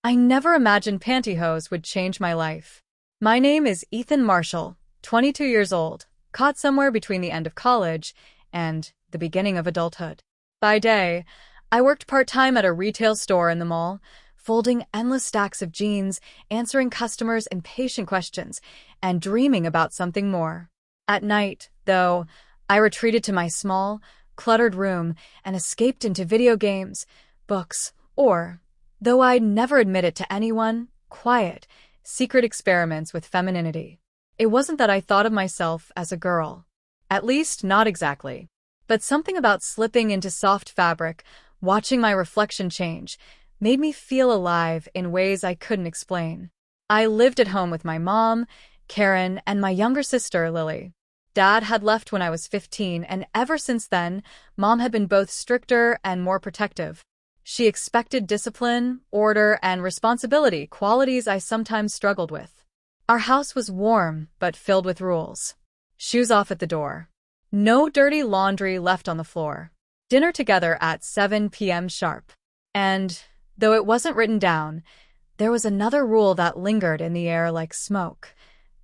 I never imagined pantyhose would change my life. My name is Ethan Marshall, 22 years old, caught somewhere between the end of college and the beginning of adulthood. By day, I worked part-time at a retail store in the mall, folding endless stacks of jeans, answering customers' impatient questions, and dreaming about something more. At night, though, I retreated to my small, cluttered room and escaped into video games, books, or, though I'd never admit it to anyone, quiet, secret experiments with femininity. It wasn't that I thought of myself as a girl. At least, not exactly. But something about slipping into soft fabric, watching my reflection change, made me feel alive in ways I couldn't explain. I lived at home with my mom, Karen, and my younger sister, Lily. Dad had left when I was 15, and ever since then, Mom had been both stricter and more protective. She expected discipline, order, and responsibility, qualities I sometimes struggled with. Our house was warm, but filled with rules. Shoes off at the door. No dirty laundry left on the floor. Dinner together at 7 p.m. sharp. And, though it wasn't written down, there was another rule that lingered in the air like smoke.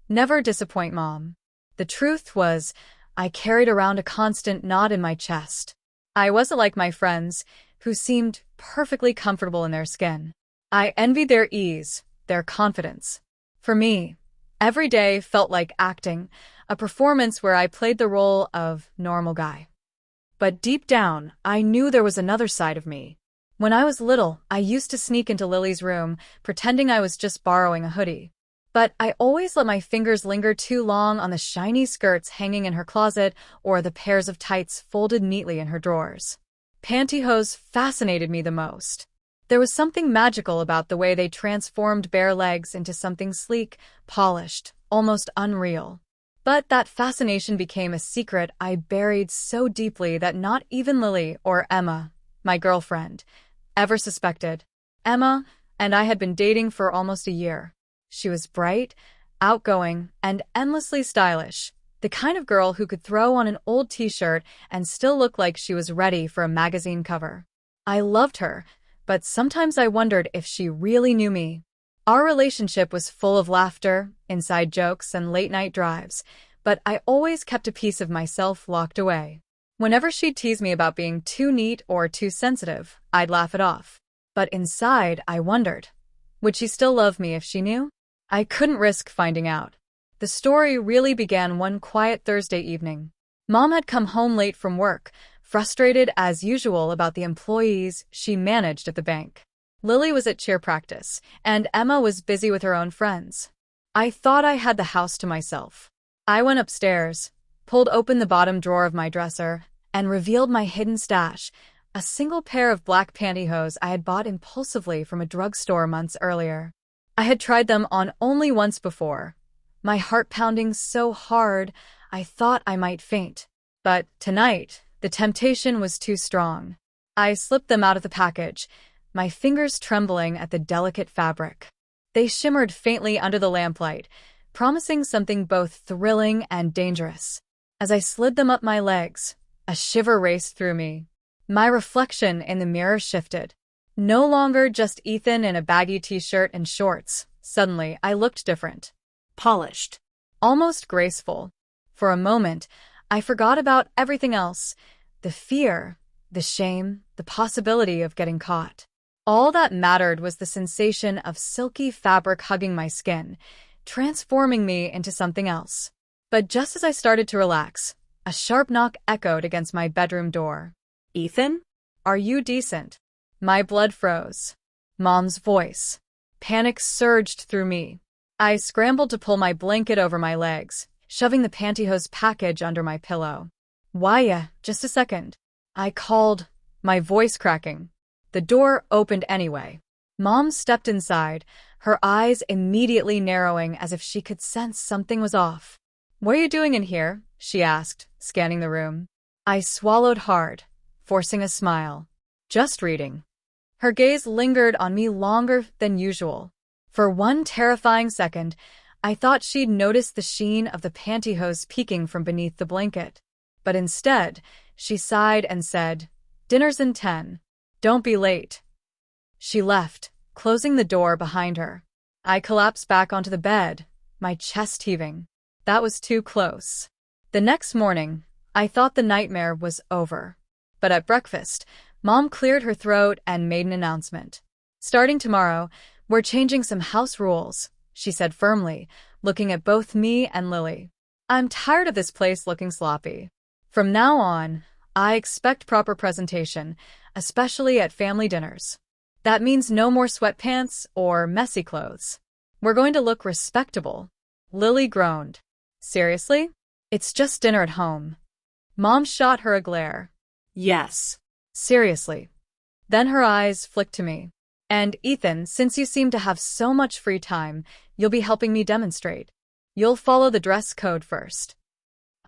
Never disappoint Mom. The truth was, I carried around a constant knot in my chest. I wasn't like my friends, who seemed perfectly comfortable in their skin. I envied their ease, their confidence. For me, every day felt like acting, a performance where I played the role of normal guy. But deep down, I knew there was another side of me. When I was little, I used to sneak into Lily's room, pretending I was just borrowing a hoodie. But I always let my fingers linger too long on the shiny skirts hanging in her closet or the pairs of tights folded neatly in her drawers. Pantyhose fascinated me the most. There was something magical about the way they transformed bare legs into something sleek, polished, almost unreal. But that fascination became a secret I buried so deeply that not even Lily or Emma, my girlfriend, ever suspected. Emma and I had been dating for almost a year. She was bright, outgoing, and endlessly stylish, the kind of girl who could throw on an old t-shirt and still look like she was ready for a magazine cover. I loved her, but sometimes I wondered if she really knew me. Our relationship was full of laughter, inside jokes, and late-night drives, but I always kept a piece of myself locked away. Whenever she'd tease me about being too neat or too sensitive, I'd laugh it off. But inside, I wondered, would she still love me if she knew? I couldn't risk finding out. The story really began one quiet Thursday evening. Mom had come home late from work, frustrated as usual about the employees she managed at the bank. Lily was at cheer practice, and Emma was busy with her own friends. I thought I had the house to myself. I went upstairs, pulled open the bottom drawer of my dresser, and revealed my hidden stash, a single pair of black pantyhose I had bought impulsively from a drugstore months earlier. I had tried them on only once before, my heart pounding so hard I thought I might faint. But tonight, the temptation was too strong. I slipped them out of the package, my fingers trembling at the delicate fabric. They shimmered faintly under the lamplight, promising something both thrilling and dangerous. As I slid them up my legs, a shiver raced through me. My reflection in the mirror shifted. No longer just Ethan in a baggy t-shirt and shorts. Suddenly, I looked different. Polished. Almost graceful. For a moment, I forgot about everything else. The fear, the shame, the possibility of getting caught. All that mattered was the sensation of silky fabric hugging my skin, transforming me into something else. But just as I started to relax, a sharp knock echoed against my bedroom door. "Ethan? Are you decent?" My blood froze. Mom's voice. Panic surged through me. I scrambled to pull my blanket over my legs, shoving the pantyhose package under my pillow. "Why, just a second," I called, my voice cracking. The door opened anyway. Mom stepped inside, her eyes immediately narrowing as if she could sense something was off. "What are you doing in here?" she asked, scanning the room. I swallowed hard, forcing a smile. "Just reading." Her gaze lingered on me longer than usual. For one terrifying second, I thought she'd noticed the sheen of the pantyhose peeking from beneath the blanket. But instead, she sighed and said, "Dinner's in 10. Don't be late." She left, closing the door behind her. I collapsed back onto the bed, my chest heaving. That was too close. The next morning, I thought the nightmare was over. But at breakfast, Mom cleared her throat and made an announcement. "Starting tomorrow, we're changing some house rules," she said firmly, looking at both me and Lily. "I'm tired of this place looking sloppy. From now on, I expect proper presentation, especially at family dinners. That means no more sweatpants or messy clothes. We're going to look respectable." Lily groaned. "Seriously? It's just dinner at home." Mom shot her a glare. "Yes. Seriously." Then her eyes flicked to me. "And Ethan, since you seem to have so much free time, you'll be helping me demonstrate. You'll follow the dress code first."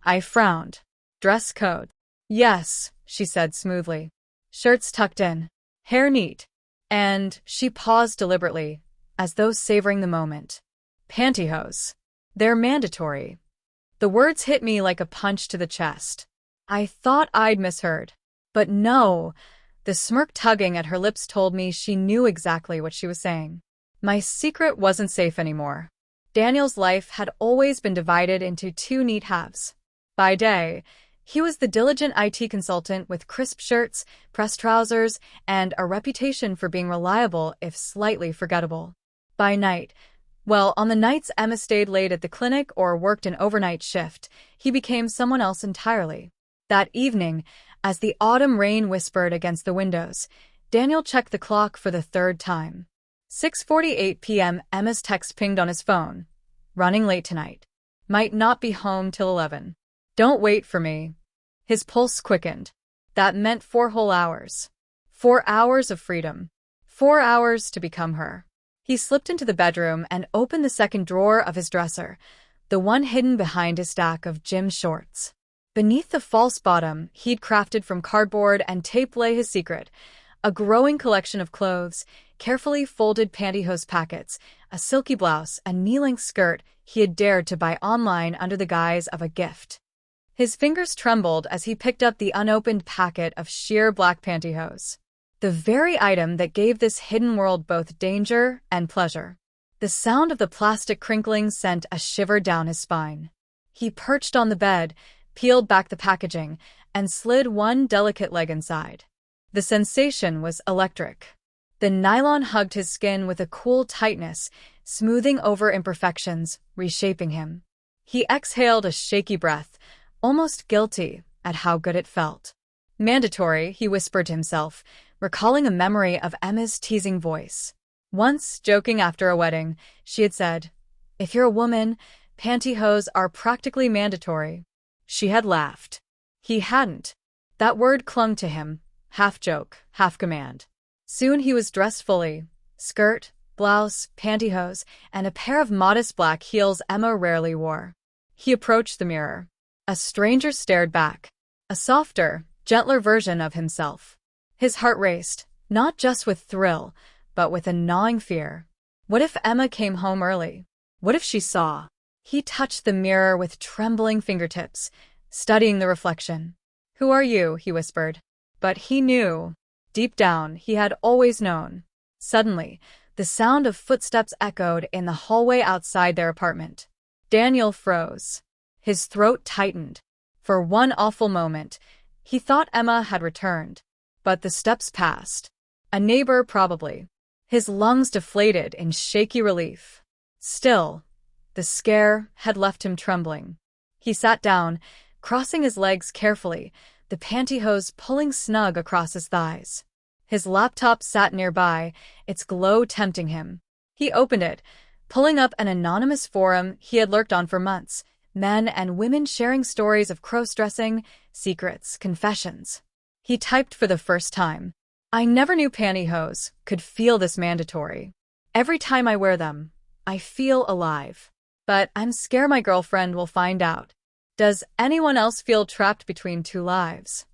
I frowned. "Dress code?" "Yes," she said smoothly. "Shirts tucked in, hair neat." And she paused deliberately, as though savoring the moment. "Pantyhose. They're mandatory." The words hit me like a punch to the chest. I thought I'd misheard. But no, the smirk tugging at her lips told me she knew exactly what she was saying. My secret wasn't safe anymore. Daniel's life had always been divided into two neat halves. By day, he was the diligent IT consultant with crisp shirts, pressed trousers, and a reputation for being reliable if slightly forgettable. By night, well, on the nights Emma stayed late at the clinic or worked an overnight shift, he became someone else entirely. That evening, as the autumn rain whispered against the windows, Daniel checked the clock for the third time. 6:48 p.m. Emma's text pinged on his phone. "Running late tonight. Might not be home till 11. Don't wait for me." His pulse quickened. That meant 4 whole hours. 4 hours of freedom. 4 hours to become her. He slipped into the bedroom and opened the second drawer of his dresser, the one hidden behind his stack of gym shorts. Beneath the false bottom he'd crafted from cardboard and tape lay his secret, a growing collection of clothes, carefully folded pantyhose packets, a silky blouse, and knee-length skirt he had dared to buy online under the guise of a gift. His fingers trembled as he picked up the unopened packet of sheer black pantyhose. The very item that gave this hidden world both danger and pleasure. The sound of the plastic crinkling sent a shiver down his spine. He perched on the bed, peeled back the packaging, and slid one delicate leg inside. The sensation was electric. The nylon hugged his skin with a cool tightness, smoothing over imperfections, reshaping him. He exhaled a shaky breath, almost guilty at how good it felt. "Mandatory," he whispered to himself, recalling a memory of Emma's teasing voice. Once, joking after a wedding, she had said, "If you're a woman, pantyhose are practically mandatory." She had laughed. He hadn't. That word clung to him, half joke, half command. Soon he was dressed fully, skirt, blouse, pantyhose, and a pair of modest black heels Emma rarely wore. He approached the mirror. A stranger stared back, a softer, gentler version of himself. His heart raced, not just with thrill, but with a gnawing fear. What if Emma came home early? What if she saw? He touched the mirror with trembling fingertips, studying the reflection. "Who are you?" he whispered. But he knew. Deep down, he had always known. Suddenly, the sound of footsteps echoed in the hallway outside their apartment. Daniel froze. His throat tightened. For one awful moment, he thought Emma had returned. But the steps passed. A neighbor, probably. His lungs deflated in shaky relief. Still, the scare had left him trembling. He sat down, crossing his legs carefully, the pantyhose pulling snug across his thighs. His laptop sat nearby, its glow tempting him. He opened it, pulling up an anonymous forum he had lurked on for months, men and women sharing stories of crossdressing, secrets, confessions. He typed for the first time. "I never knew pantyhose could feel this mandatory. Every time I wear them, I feel alive. But I'm scared my girlfriend will find out. Does anyone else feel trapped between two lives?"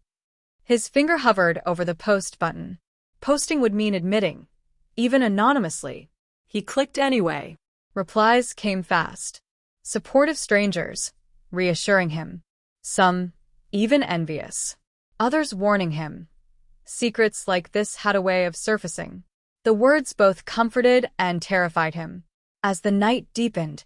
His finger hovered over the post button. Posting would mean admitting, even anonymously. He clicked anyway. Replies came fast. Supportive strangers, reassuring him. Some, even envious. Others warning him. Secrets like this had a way of surfacing. The words both comforted and terrified him. As the night deepened,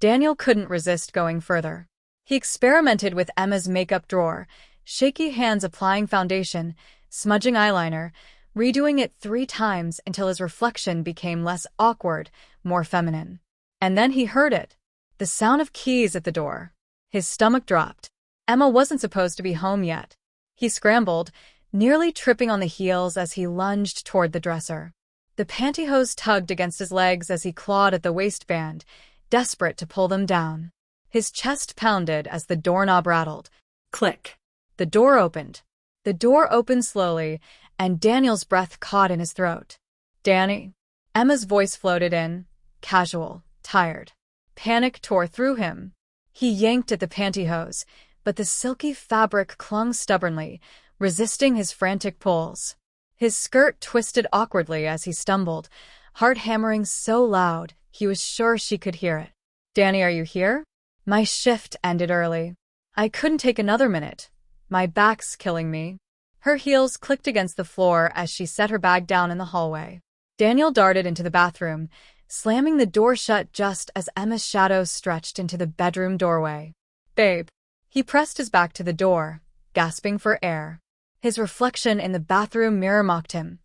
Daniel couldn't resist going further. He experimented with Emma's makeup drawer, shaky hands applying foundation, smudging eyeliner, redoing it 3 times until his reflection became less awkward, more feminine. And then he heard it. The sound of keys at the door. His stomach dropped. Emma wasn't supposed to be home yet. He scrambled, nearly tripping on the heels as he lunged toward the dresser. The pantyhose tugged against his legs as he clawed at the waistband, desperate to pull them down. His chest pounded as the doorknob rattled. Click. The door opened. The door opened slowly, and Daniel's breath caught in his throat. Danny. Emma's voice floated in, casual, tired. Panic tore through him. He yanked at the pantyhose, but the silky fabric clung stubbornly, resisting his frantic pulls. His skirt twisted awkwardly as he stumbled, heart hammering so loud he was sure she could hear it. Danny, are you here? My shift ended early. I couldn't take another minute. My back's killing me. Her heels clicked against the floor as she set her bag down in the hallway. Daniel darted into the bathroom, slamming the door shut just as Emma's shadow stretched into the bedroom doorway. Babe. He pressed his back to the door, gasping for air. His reflection in the bathroom mirror mocked him,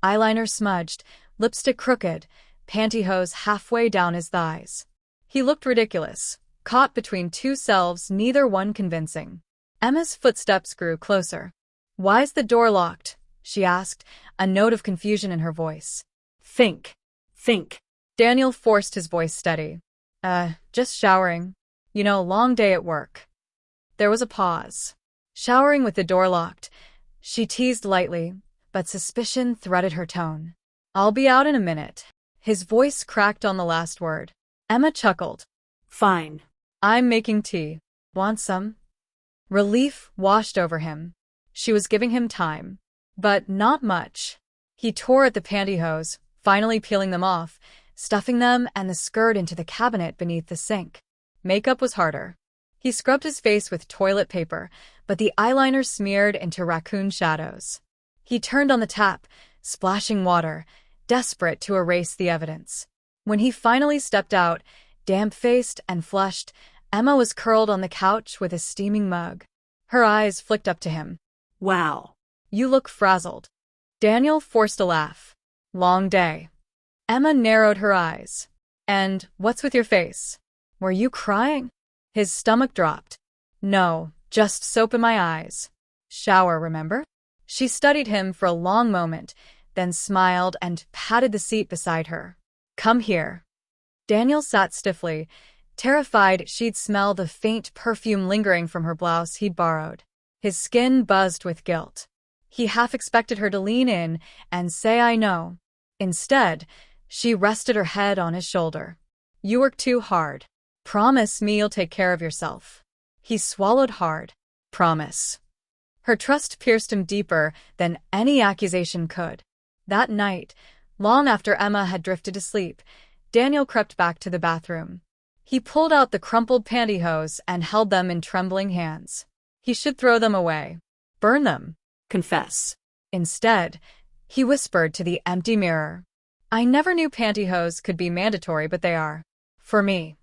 eyeliner smudged, lipstick crooked, pantyhose halfway down his thighs. He looked ridiculous, caught between 2 selves, neither one convincing. Emma's footsteps grew closer. Why's the door locked? She asked, a note of confusion in her voice. Think. Daniel forced his voice steady. Just showering. You know, long day at work. There was a pause. Showering with the door locked, she teased lightly, but suspicion threaded her tone. I'll be out in a minute. His voice cracked on the last word. Emma chuckled. Fine. I'm making tea. Want some? Relief washed over him. She was giving him time. But not much. He tore at the pantyhose, finally peeling them off, stuffing them and the skirt into the cabinet beneath the sink. Makeup was harder. He scrubbed his face with toilet paper, but the eyeliner smeared into raccoon shadows. He turned on the tap, splashing water, desperate to erase the evidence. When he finally stepped out, damp-faced and flushed, Emma was curled on the couch with a steaming mug. Her eyes flicked up to him. Wow. You look frazzled. Daniel forced a laugh. Long day. Emma narrowed her eyes. And what's with your face? Were you crying? His stomach dropped. No, just soap in my eyes. Shower, remember? She studied him for a long moment, then smiled and patted the seat beside her. Come here. Daniel sat stiffly, terrified she'd smell the faint perfume lingering from her blouse he'd borrowed. His skin buzzed with guilt. He half expected her to lean in and say, I know. Instead, she rested her head on his shoulder. You work too hard. Promise me you'll take care of yourself. He swallowed hard. Promise. Her trust pierced him deeper than any accusation could. That night, long after Emma had drifted to sleep, Daniel crept back to the bathroom. He pulled out the crumpled pantyhose and held them in trembling hands. He should throw them away. Burn them. Confess. Instead, he whispered to the empty mirror. I never knew pantyhose could be mandatory, but they are. For me.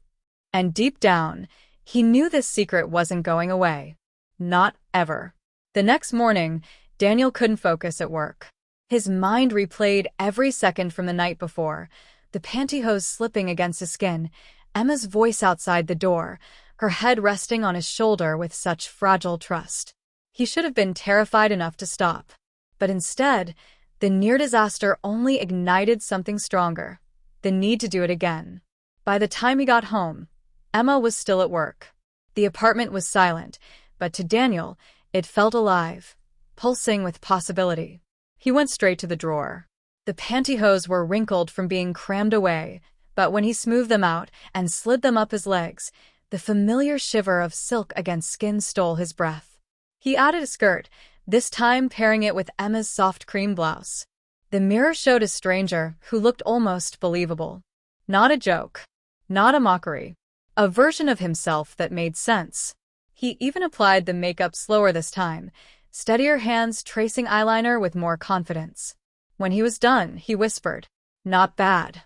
And deep down, he knew this secret wasn't going away. Not ever. The next morning, Daniel couldn't focus at work. His mind replayed every second from the night before, the pantyhose slipping against his skin, Emma's voice outside the door, her head resting on his shoulder with such fragile trust. He should have been terrified enough to stop. But instead, the near disaster only ignited something stronger, the need to do it again. By the time he got home, Emma was still at work. The apartment was silent, but to Daniel, it felt alive, pulsing with possibility. He went straight to the drawer. The pantyhose were wrinkled from being crammed away, but when he smoothed them out and slid them up his legs, the familiar shiver of silk against skin stole his breath. He added a skirt, this time pairing it with Emma's soft cream blouse. The mirror showed a stranger who looked almost believable. Not a joke. Not a mockery. A version of himself that made sense. He even applied the makeup slower this time, steadier hands tracing eyeliner with more confidence. When he was done, he whispered, "Not bad."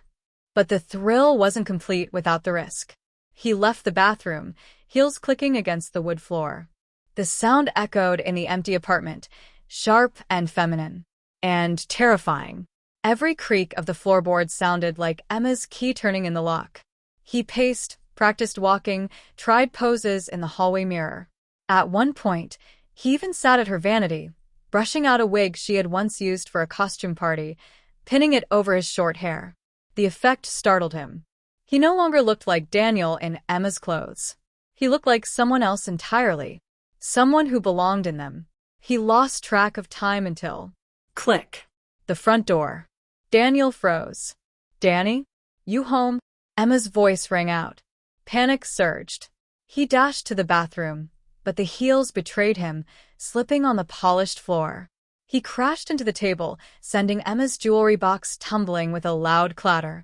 But the thrill wasn't complete without the risk. He left the bathroom, heels clicking against the wood floor. The sound echoed in the empty apartment, sharp and feminine, and terrifying. Every creak of the floorboards sounded like Emma's key turning in the lock. He paced, practiced walking, tried poses in the hallway mirror. At one point, he even sat at her vanity, brushing out a wig she had once used for a costume party, pinning it over his short hair. The effect startled him. He no longer looked like Daniel in Emma's clothes. He looked like someone else entirely. Someone who belonged in them. He lost track of time until... Click. The front door. Daniel froze. "Danny? You home?" Emma's voice rang out. Panic surged. He dashed to the bathroom, but the heels betrayed him, slipping on the polished floor. He crashed into the table, sending Emma's jewelry box tumbling with a loud clatter.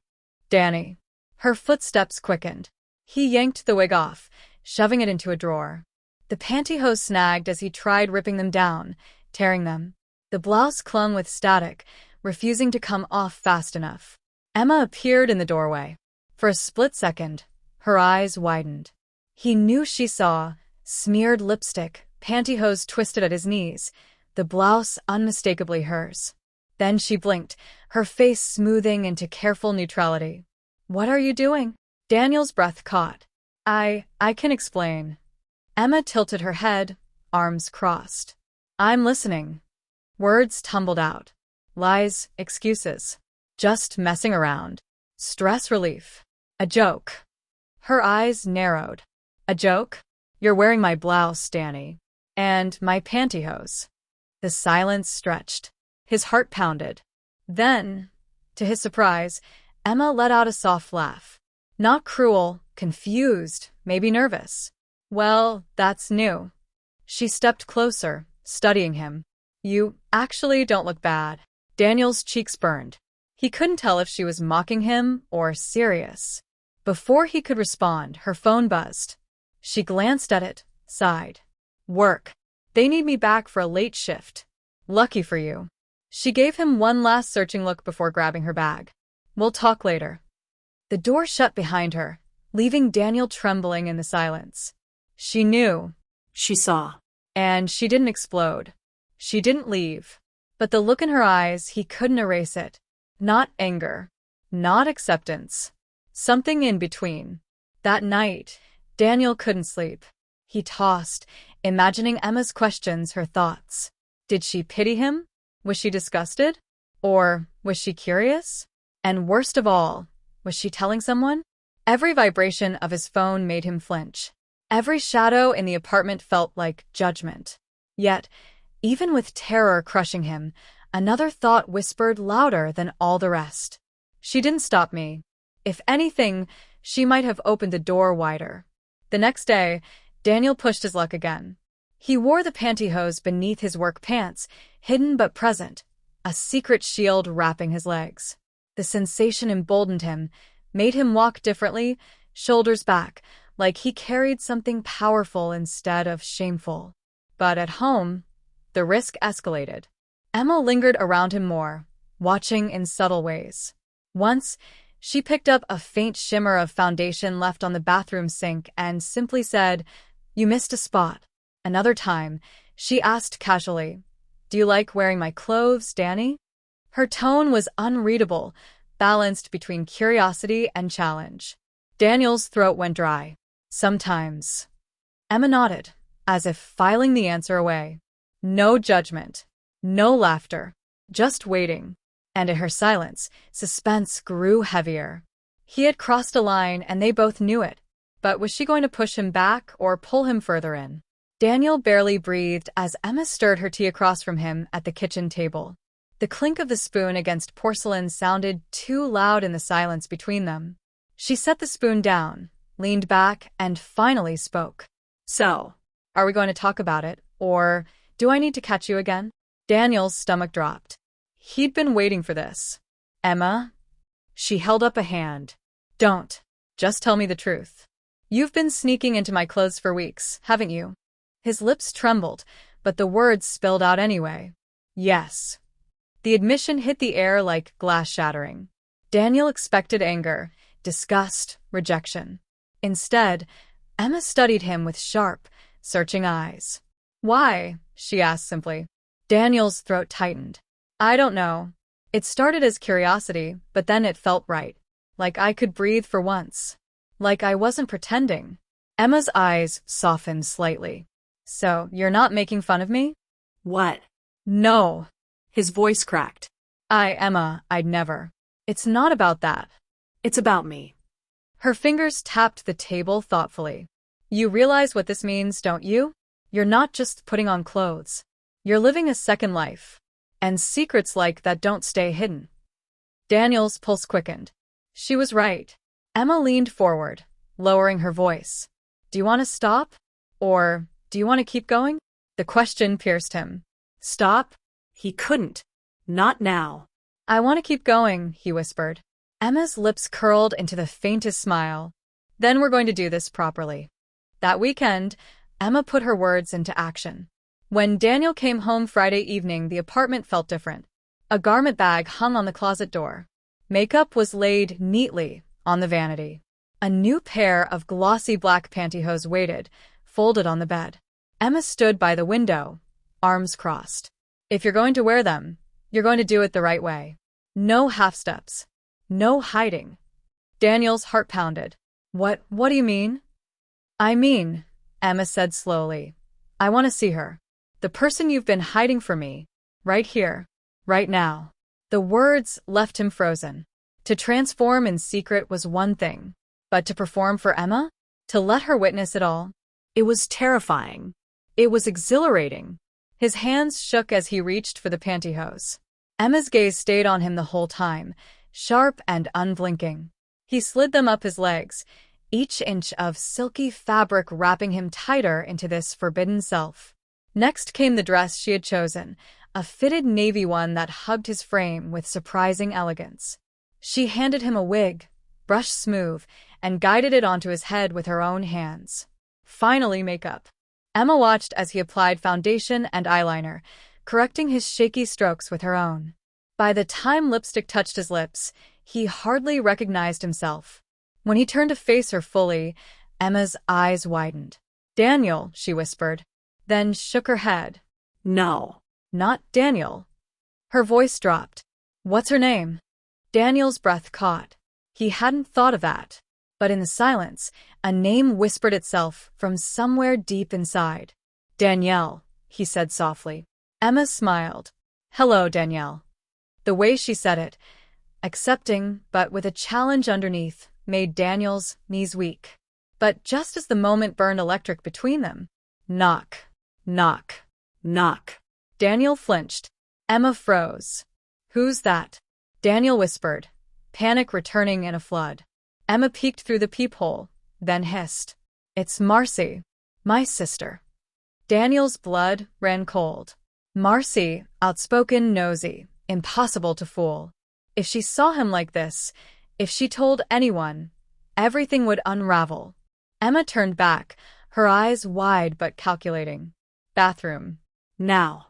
"Danny." Her footsteps quickened. He yanked the wig off, shoving it into a drawer. The pantyhose snagged as he tried ripping them down, tearing them. The blouse clung with static, refusing to come off fast enough. Emma appeared in the doorway. For a split second, her eyes widened. He knew she saw smeared lipstick, pantyhose twisted at his knees, the blouse unmistakably hers. Then she blinked, her face smoothing into careful neutrality. "What are you doing?" Daniel's breath caught. I can explain." Emma tilted her head, arms crossed. "I'm listening." Words tumbled out. Lies, excuses. Just messing around. Stress relief. A joke. Her eyes narrowed. "A joke? You're wearing my blouse, Danny. And my pantyhose." The silence stretched. His heart pounded. Then, to his surprise, Emma let out a soft laugh. Not cruel, confused, maybe nervous. "Well, that's new." She stepped closer, studying him. "You actually don't look bad." Daniel's cheeks burned. He couldn't tell if she was mocking him or serious. Before he could respond, her phone buzzed. She glanced at it, sighed. "Work. They need me back for a late shift." "Lucky for you." She gave him one last searching look before grabbing her bag. "We'll talk later." The door shut behind her, leaving Daniel trembling in the silence. She knew. She saw. And she didn't explode. She didn't leave. But the look in her eyes, he couldn't erase it. Not anger. Not acceptance. Something in between. That night, Daniel couldn't sleep. He tossed, imagining Emma's questions, her thoughts. Did she pity him? Was she disgusted? Or was she curious? And worst of all, was she telling someone? Every vibration of his phone made him flinch. Every shadow in the apartment felt like judgment. Yet, even with terror crushing him, another thought whispered louder than all the rest. She didn't stop me. If anything, she might have opened the door wider. The next day, Daniel pushed his luck again. He wore the pantyhose beneath his work pants, hidden but present, a secret shield wrapping his legs. The sensation emboldened him, made him walk differently, shoulders back, like he carried something powerful instead of shameful. But at home, the risk escalated. Emma lingered around him more, watching in subtle ways. Once, she picked up a faint shimmer of foundation left on the bathroom sink and simply said, "You missed a spot." Another time, she asked casually, "Do you like wearing my clothes, Danny?" Her tone was unreadable, balanced between curiosity and challenge. Daniel's throat went dry. "Sometimes." Emma nodded, as if filing the answer away. No judgment. No laughter. Just waiting. And in her silence, suspense grew heavier. He had crossed a line and they both knew it. But was she going to push him back or pull him further in? Daniel barely breathed as Emma stirred her tea across from him at the kitchen table. The clink of the spoon against porcelain sounded too loud in the silence between them. She set the spoon down, leaned back, and finally spoke. "So, are we going to talk about it, or do I need to catch you again?" Daniel's stomach dropped. He'd been waiting for this. "Emma?" She held up a hand. "Don't. Just tell me the truth. You've been sneaking into my clothes for weeks, haven't you?" His lips trembled, but the words spilled out anyway. "Yes." The admission hit the air like glass shattering. Daniel expected anger, disgust, rejection. Instead, Emma studied him with sharp, searching eyes. "Why?" she asked simply. Daniel's throat tightened. "I don't know. It started as curiosity, but then it felt right. Like I could breathe for once. Like I wasn't pretending." Emma's eyes softened slightly. "So, you're not making fun of me?" What? "No." His voice cracked. Emma, I'd never. It's not about that." It's about me. Her fingers tapped the table thoughtfully. "You realize what this means, don't you? You're not just putting on clothes. You're living a second life. And secrets like that don't stay hidden." Daniel's pulse quickened. She was right. Emma leaned forward, lowering her voice. "Do you want to stop? Or do you want to keep going?" The question pierced him. "Stop?" He couldn't. Not now. "I want to keep going," he whispered. Emma's lips curled into the faintest smile. "Then we're going to do this properly." That weekend, Emma put her words into action. When Daniel came home Friday evening, the apartment felt different. A garment bag hung on the closet door. Makeup was laid neatly on the vanity. A new pair of glossy black pantyhose waited, folded on the bed. Emma stood by the window, arms crossed. "If you're going to wear them, you're going to do it the right way. No half-steps. No hiding." Daniel's heart pounded. What do you mean?" "I mean," Emma said slowly, "I want to see her. The person you've been hiding from me. Right here. Right now." The words left him frozen. To transform in secret was one thing. But to perform for Emma? To let her witness it all? It was terrifying. It was exhilarating. His hands shook as he reached for the pantyhose. Emma's gaze stayed on him the whole time, sharp and unblinking. He slid them up his legs, each inch of silky fabric wrapping him tighter into this forbidden self. Next came the dress she had chosen, a fitted navy one that hugged his frame with surprising elegance. She handed him a wig, brushed smooth, and guided it onto his head with her own hands. Finally, makeup. Emma watched as he applied foundation and eyeliner, correcting his shaky strokes with her own. By the time lipstick touched his lips, he hardly recognized himself. When he turned to face her fully, Emma's eyes widened. "Daniel," she whispered, then shook her head. "No." "Not Daniel." Her voice dropped. "What's her name?" Daniel's breath caught. He hadn't thought of that. But in the silence, a name whispered itself from somewhere deep inside. "Danielle," he said softly. Emma smiled. "Hello, Danielle." The way she said it, accepting but with a challenge underneath, made Daniel's knees weak. But just as the moment burned electric between them, knock, knock, knock. Daniel flinched. Emma froze. "Who's that?" Daniel whispered, panic returning in a flood. Emma peeked through the peephole, then hissed, "It's Marcy, my sister." Daniel's blood ran cold. Marcy, outspoken, nosy, impossible to fool. If she saw him like this, if she told anyone, everything would unravel. Emma turned back, her eyes wide but calculating. "Bathroom. Now."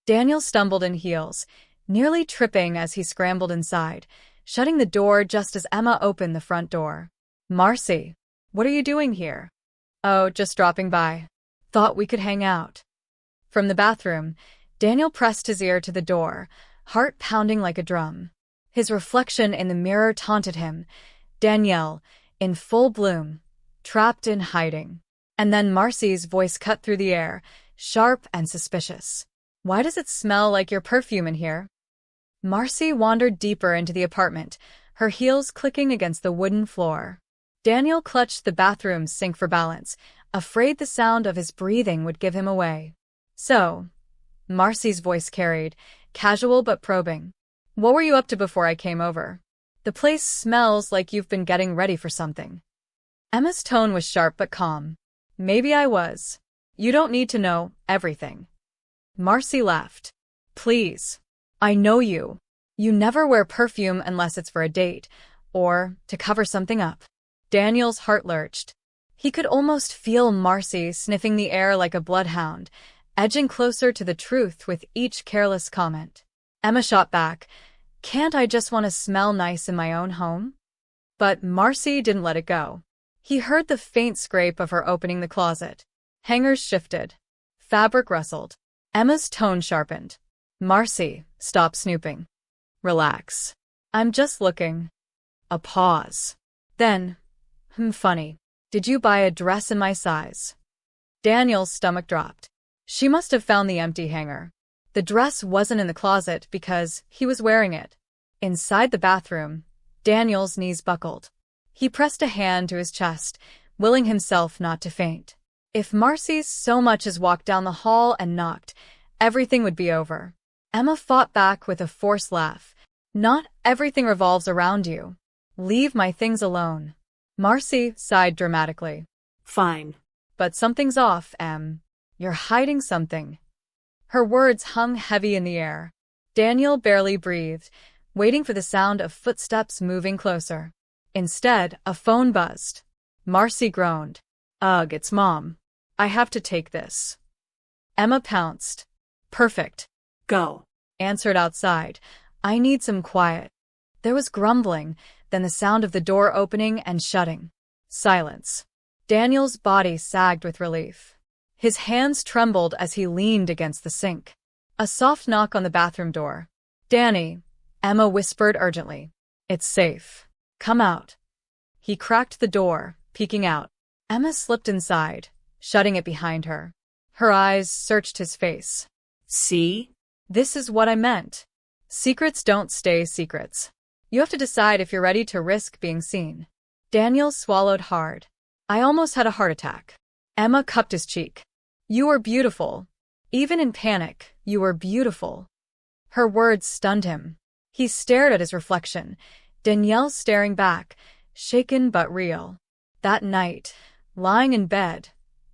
Daniel stumbled in heels, nearly tripping as he scrambled inside, shutting the door just as Emma opened the front door. "Marcy, what are you doing here?" "Oh, just dropping by. Thought we could hang out." From the bathroom, Daniel pressed his ear to the door, heart pounding like a drum. His reflection in the mirror taunted him. Danielle, in full bloom, trapped in hiding. And then Marcy's voice cut through the air, sharp and suspicious. "Why does it smell like your perfume in here?" Marcy wandered deeper into the apartment, her heels clicking against the wooden floor. Daniel clutched the bathroom sink for balance, afraid the sound of his breathing would give him away. "So," Marcy's voice carried, casual but probing, "what were you up to before I came over? The place smells like you've been getting ready for something." Emma's tone was sharp but calm. "Maybe I was. You don't need to know everything." Marcy laughed. "Please. I know you. You never wear perfume unless it's for a date, or to cover something up." Daniel's heart lurched. He could almost feel Marcy sniffing the air like a bloodhound, edging closer to the truth with each careless comment. Emma shot back, "Can't I just want to smell nice in my own home?" But Marcy didn't let it go. He heard the faint scrape of her opening the closet. Hangers shifted. Fabric rustled. Emma's tone sharpened. "Marcy, stop snooping. Relax. I'm just looking." A pause. Then, funny. Did you buy a dress in my size?" Daniel's stomach dropped. She must have found the empty hanger. The dress wasn't in the closet because he was wearing it. Inside the bathroom, Daniel's knees buckled. He pressed a hand to his chest, willing himself not to faint. If Marcy so much as walked down the hall and knocked, everything would be over. Emma fought back with a forced laugh. "Not everything revolves around you. Leave my things alone." Marcy sighed dramatically. Fine. "But something's off, Em. You're hiding something." Her words hung heavy in the air. Daniel barely breathed, waiting for the sound of footsteps moving closer. Instead, a phone buzzed. Marcy groaned. "Ugh, it's Mom. I have to take this." Emma pounced. "Perfect. Go." Answered outside. "I need some quiet." There was grumbling, then the sound of the door opening and shutting. Silence. Daniel's body sagged with relief. His hands trembled as he leaned against the sink. A soft knock on the bathroom door. "Danny," Emma whispered urgently. "It's safe. Come out." He cracked the door, peeking out. Emma slipped inside, shutting it behind her. Her eyes searched his face. "See? This is what I meant. Secrets don't stay secrets. You have to decide if you're ready to risk being seen." Daniel swallowed hard. "I almost had a heart attack." Emma cupped his cheek. "You were beautiful. Even in panic, you were beautiful." Her words stunned him. He stared at his reflection, Danielle staring back, shaken but real. That night, lying in bed,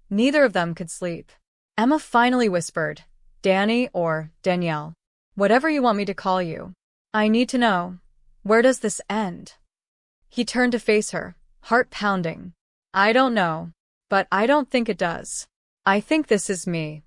neither of them could sleep. Emma finally whispered, "Danny or Danielle, whatever you want me to call you. I need to know, where does this end?" He turned to face her, heart pounding. "I don't know, but I don't think it does. I think this is me."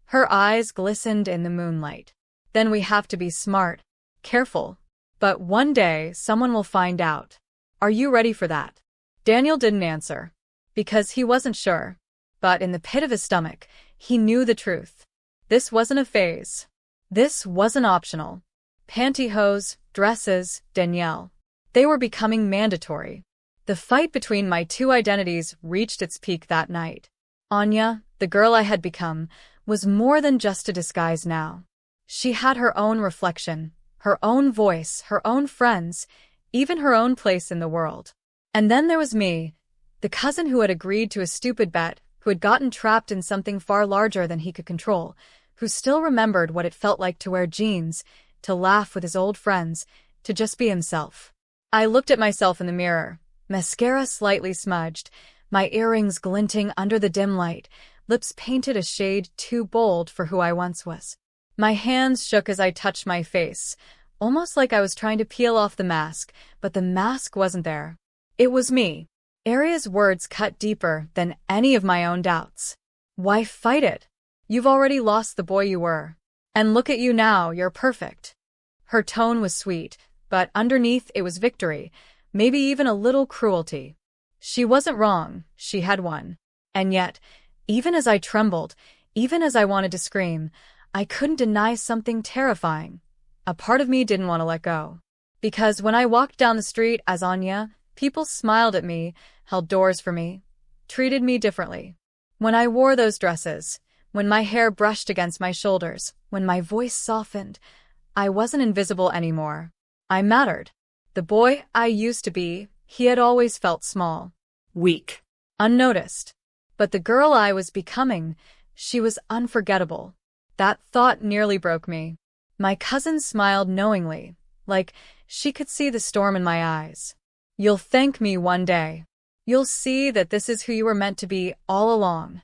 Her eyes glistened in the moonlight. "Then we have to be smart, careful. But one day, someone will find out. Are you ready for that?" Daniel didn't answer, because he wasn't sure. But in the pit of his stomach, he knew the truth. This wasn't a phase. This wasn't optional. Pantyhose, dresses, Danielle. They were becoming mandatory. The fight between my two identities reached its peak that night. Anya, the girl I had become, was more than just a disguise now. She had her own reflection, her own voice, her own friends, even her own place in the world. And then there was me, the cousin who had agreed to a stupid bet, who had gotten trapped in something far larger than he could control, who still remembered what it felt like to wear jeans, to laugh with his old friends, to just be himself. I looked at myself in the mirror, mascara slightly smudged, my earrings glinting under the dim light, lips painted a shade too bold for who I once was. My hands shook as I touched my face, almost like I was trying to peel off the mask, but the mask wasn't there. It was me. Aria's words cut deeper than any of my own doubts. "Why fight it? You've already lost the boy you were. And look at you now, you're perfect." Her tone was sweet, but underneath it was victory, maybe even a little cruelty. She wasn't wrong, she had won. And yet, even as I trembled, even as I wanted to scream, I couldn't deny something terrifying. A part of me didn't want to let go. Because when I walked down the street as Anya, people smiled at me, held doors for me, treated me differently. When I wore those dresses, when my hair brushed against my shoulders, when my voice softened, I wasn't invisible anymore. I mattered. The boy I used to be, he had always felt small. Weak. Unnoticed. But the girl I was becoming, she was unforgettable. That thought nearly broke me. My cousin smiled knowingly, like she could see the storm in my eyes. "You'll thank me one day. You'll see that this is who you were meant to be all along."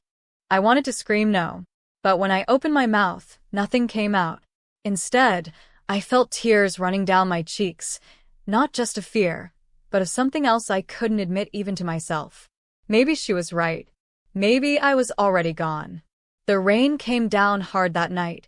I wanted to scream no, but when I opened my mouth, nothing came out. Instead, I felt tears running down my cheeks, not just of fear, but of something else I couldn't admit even to myself. Maybe she was right. Maybe I was already gone. The rain came down hard that night,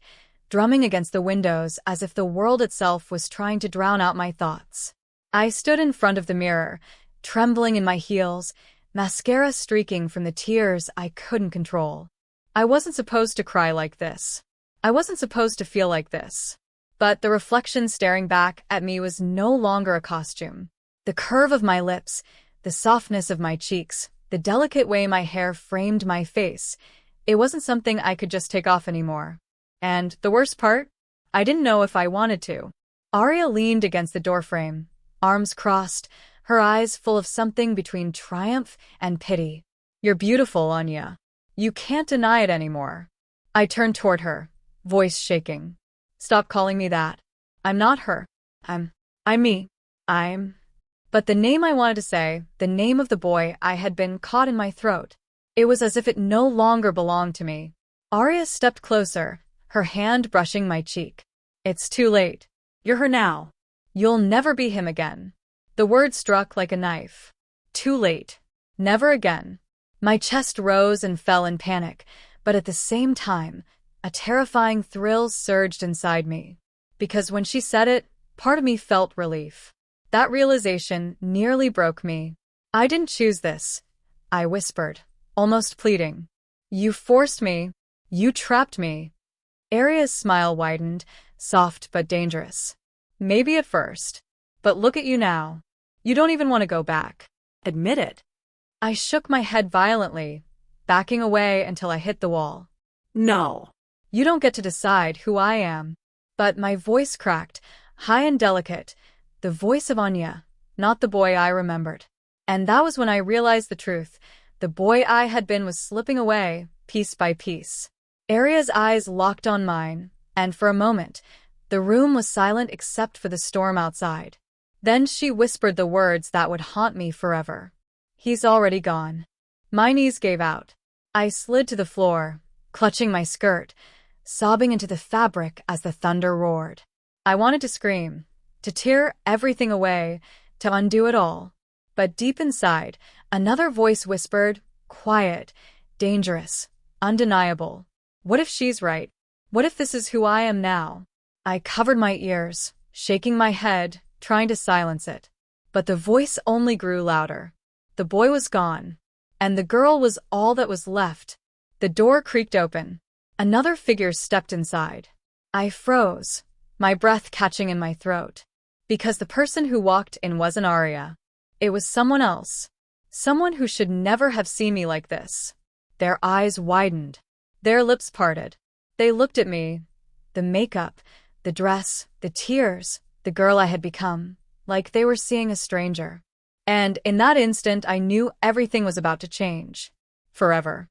drumming against the windows as if the world itself was trying to drown out my thoughts. I stood in front of the mirror, trembling in my heels, mascara streaking from the tears I couldn't control. I wasn't supposed to cry like this. I wasn't supposed to feel like this. But the reflection staring back at me was no longer a costume. The curve of my lips, the softness of my cheeks, the delicate way my hair framed my face, it wasn't something I could just take off anymore. And the worst part? I didn't know if I wanted to. Arya leaned against the doorframe, arms crossed, her eyes full of something between triumph and pity. "You're beautiful, Anya. You can't deny it anymore." I turned toward her, voice shaking. "Stop calling me that. I'm not her. I'm me. But the name I wanted to say, the name of the boy I had been, caught in my throat. It was as if it no longer belonged to me. Arya stepped closer, her hand brushing my cheek. "It's too late. You're her now. You'll never be him again." The word struck like a knife. Too late. Never again. My chest rose and fell in panic, but at the same time, a terrifying thrill surged inside me. Because when she said it, part of me felt relief. That realization nearly broke me. "I didn't choose this," I whispered, almost pleading. "You forced me. You trapped me." Arya's smile widened, soft but dangerous. "Maybe at first. But look at you now. You don't even want to go back. Admit it." I shook my head violently, backing away until I hit the wall. No. "You don't get to decide who I am." But my voice cracked, high and delicate, the voice of Anya, not the boy I remembered. And that was when I realized the truth. The boy I had been was slipping away, piece by piece. Arya's eyes locked on mine, and for a moment, the room was silent except for the storm outside. Then she whispered the words that would haunt me forever. "He's already gone." My knees gave out. I slid to the floor, clutching my skirt, sobbing into the fabric as the thunder roared. I wanted to scream, to tear everything away, to undo it all. But deep inside, another voice whispered, quiet, dangerous, undeniable. What if she's right? What if this is who I am now? I covered my ears, shaking my head, trying to silence it. But the voice only grew louder. The boy was gone, and the girl was all that was left. The door creaked open. Another figure stepped inside. I froze, my breath catching in my throat. Because the person who walked in wasn't Arya. It was someone else. Someone who should never have seen me like this. Their eyes widened. Their lips parted. They looked at me. The makeup, the dress, the tears, the girl I had become, like they were seeing a stranger. And in that instant I knew everything was about to change. Forever.